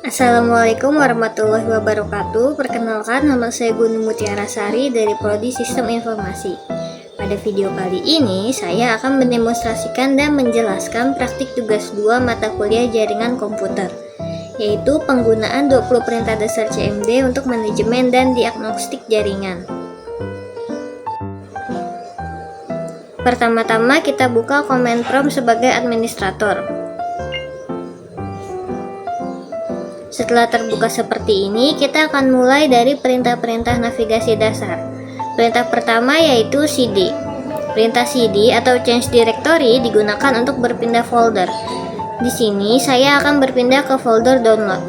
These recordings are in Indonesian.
Assalamualaikum warahmatullahi wabarakatuh. Perkenalkan, nama saya Gunung Mutiara Sari dari Prodi Sistem Informasi. Pada video kali ini, saya akan mendemonstrasikan dan menjelaskan praktik tugas 2 mata kuliah jaringan komputer, yaitu penggunaan 20 perintah dasar CMD untuk manajemen dan diagnostik jaringan. Pertama-tama kita buka command prompt sebagai administrator. Setelah terbuka seperti ini, kita akan mulai dari perintah-perintah navigasi dasar. Perintah pertama yaitu cd. Perintah cd atau change directory digunakan untuk berpindah folder. Di sini saya akan berpindah ke folder download.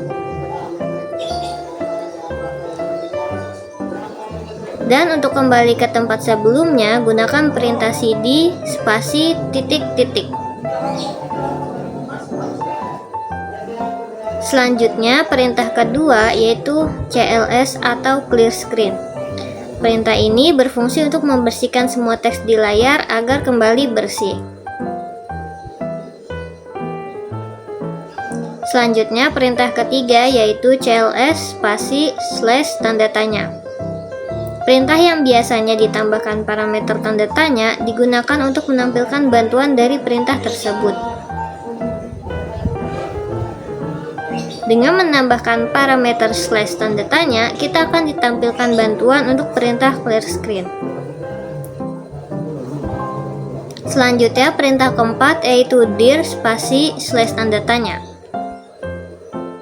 Dan untuk kembali ke tempat sebelumnya, gunakan perintah cd spasi titik-titik. Selanjutnya, perintah kedua yaitu cls atau clear screen. Perintah ini berfungsi untuk membersihkan semua teks di layar agar kembali bersih. Selanjutnya, perintah ketiga yaitu cls spasi / tanda tanya. Perintah yang biasanya ditambahkan parameter tanda tanya digunakan untuk menampilkan bantuan dari perintah tersebut. Dengan menambahkan parameter / tanda tanya, kita akan ditampilkan bantuan untuk perintah clear screen. Selanjutnya, perintah keempat yaitu dir spasi / tanda tanya.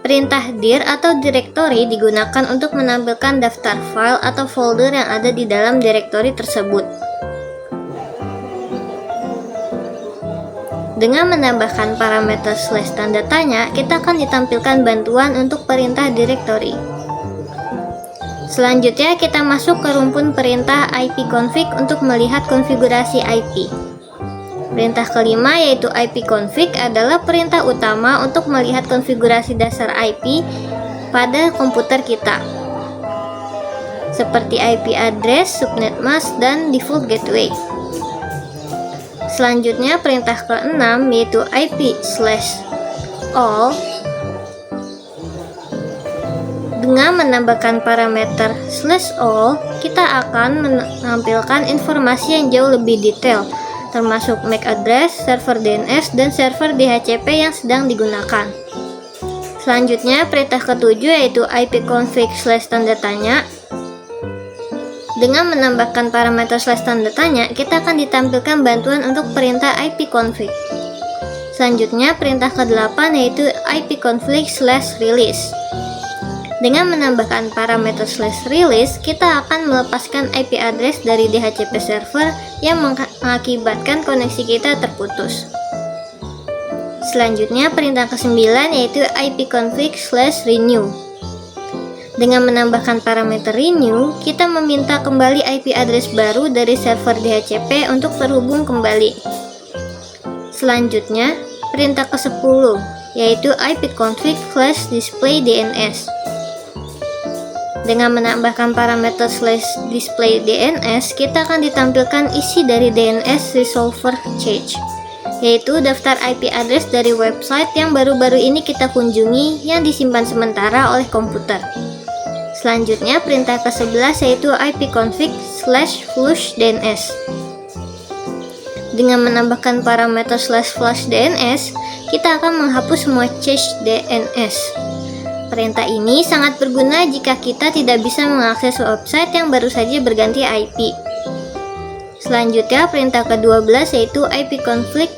Perintah dir atau directory digunakan untuk menampilkan daftar file atau folder yang ada di dalam directory tersebut. Dengan menambahkan parameter / tanda tanya, kita akan ditampilkan bantuan untuk perintah directory. Selanjutnya, kita masuk ke rumpun perintah ipconfig untuk melihat konfigurasi IP. Perintah kelima yaitu ipconfig adalah perintah utama untuk melihat konfigurasi dasar IP pada komputer kita, seperti IP address, subnet mask, dan default gateway. Selanjutnya, perintah ke-6 yaitu IP/all. Dengan menambahkan parameter /all, kita akan menampilkan informasi yang jauh lebih detail, termasuk MAC address, server DNS, dan server DHCP yang sedang digunakan. Selanjutnya, perintah ke-7 yaitu ipconfig / tanda tanya. Dengan menambahkan parameter / tanda tanya, kita akan ditampilkan bantuan untuk perintah ipconfig. Selanjutnya, perintah ke-8 yaitu ipconfig / release. Dengan menambahkan parameter / release, kita akan melepaskan IP address dari DHCP server yang mengakibatkan koneksi kita terputus. Selanjutnya, perintah ke-9 yaitu ipconfig / renew. Dengan menambahkan parameter renew, kita meminta kembali IP address baru dari server DHCP untuk terhubung kembali. Selanjutnya, perintah ke-10 yaitu ipconfig / display DNS. Dengan menambahkan parameter / display DNS, kita akan ditampilkan isi dari DNS resolver cache, yaitu daftar IP address dari website yang baru-baru ini kita kunjungi yang disimpan sementara oleh komputer. Selanjutnya, perintah ke-11 yaitu ipconfig / flush DNS. Dengan menambahkan parameter / flush DNS, kita akan menghapus semua cache DNS. Perintah ini sangat berguna jika kita tidak bisa mengakses website yang baru saja berganti IP. Selanjutnya, perintah ke-12 yaitu ipconfig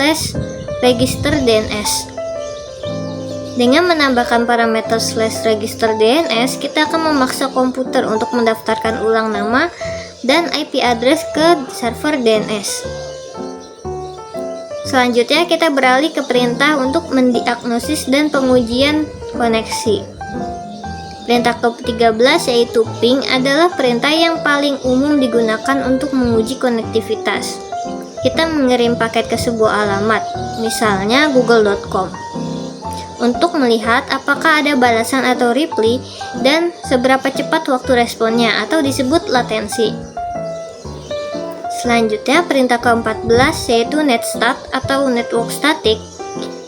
/ register DNS. Dengan menambahkan parameter / register DNS, kita akan memaksa komputer untuk mendaftarkan ulang nama dan IP address ke server DNS. Selanjutnya, kita beralih ke perintah untuk mendiagnosis dan pengujian koneksi. Perintah ke-13 yaitu ping adalah perintah yang paling umum digunakan untuk menguji konektivitas. Kita mengirim paket ke sebuah alamat, misalnya google.com. Untuk melihat apakah ada balasan atau reply dan seberapa cepat waktu responnya atau disebut latensi. Selanjutnya, perintah ke-14 yaitu netstat atau network static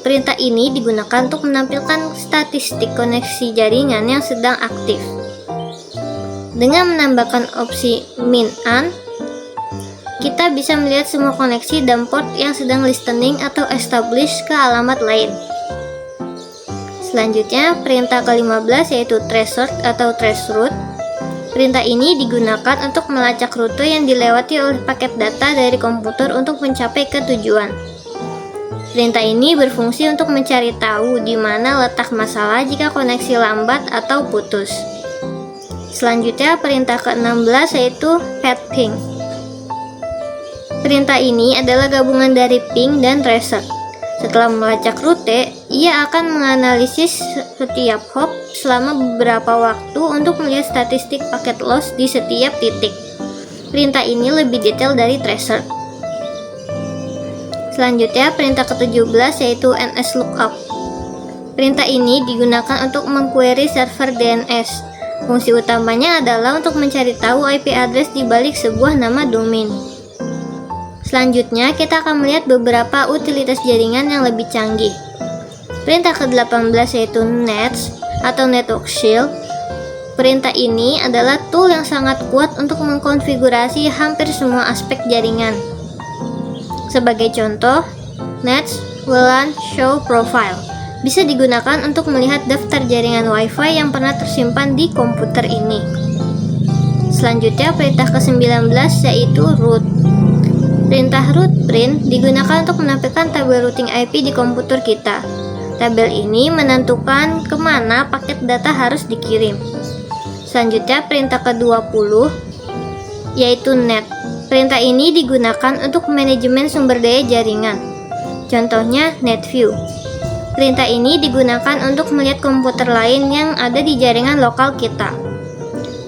Perintah ini digunakan untuk menampilkan statistik koneksi jaringan yang sedang aktif. Dengan menambahkan opsi min an, kita bisa melihat semua koneksi dan port yang sedang listening atau establish ke alamat lain. Selanjutnya, perintah ke-15 yaitu traceroute atau traceroute. Perintah ini digunakan untuk melacak rute yang dilewati oleh paket data dari komputer untuk mencapai ke tujuan. Perintah ini berfungsi untuk mencari tahu di mana letak masalah jika koneksi lambat atau putus. Selanjutnya, perintah ke-16 yaitu fetching. Perintah ini adalah gabungan dari ping dan tracer. Setelah melacak rute, ia akan menganalisis setiap hop selama beberapa waktu untuk melihat statistik paket loss di setiap titik. Perintah ini lebih detail dari tracer. Selanjutnya, perintah ke-17 yaitu nslookup. Perintah ini digunakan untuk mengquery server DNS. Fungsi utamanya adalah untuk mencari tahu IP address di balik sebuah nama domain. Selanjutnya, kita akan melihat beberapa utilitas jaringan yang lebih canggih. Perintah ke-18 yaitu nets atau network shield. Perintah ini adalah tool yang sangat kuat untuk mengkonfigurasi hampir semua aspek jaringan. Sebagai contoh, nets WLAN show profile bisa digunakan untuk melihat daftar jaringan WiFi yang pernah tersimpan di komputer ini. Selanjutnya, perintah ke-19 yaitu root. Perintah root print digunakan untuk menampilkan tabel routing IP di komputer kita. Tabel ini menentukan kemana paket data harus dikirim. Selanjutnya, perintah ke-20 yaitu net. Perintah ini digunakan untuk manajemen sumber daya jaringan. Contohnya, NetView. Perintah ini digunakan untuk melihat komputer lain yang ada di jaringan lokal kita.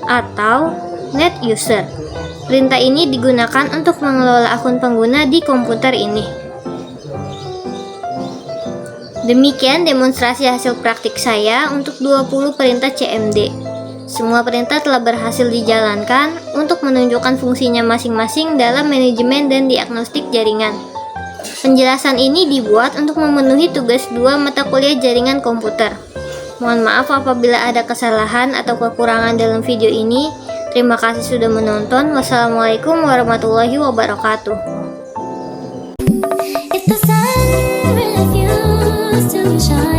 Atau NetUser. Perintah ini digunakan untuk mengelola akun pengguna di komputer ini. Demikian demonstrasi hasil praktik saya untuk 20 perintah CMD. Semua perintah telah berhasil dijalankan untuk menunjukkan fungsinya masing-masing dalam manajemen dan diagnostik jaringan. Penjelasan ini dibuat untuk memenuhi tugas 2 mata kuliah jaringan komputer. Mohon maaf apabila ada kesalahan atau kekurangan dalam video ini. Terima kasih sudah menonton. Wassalamualaikum warahmatullahi wabarakatuh. If the sun refused to shine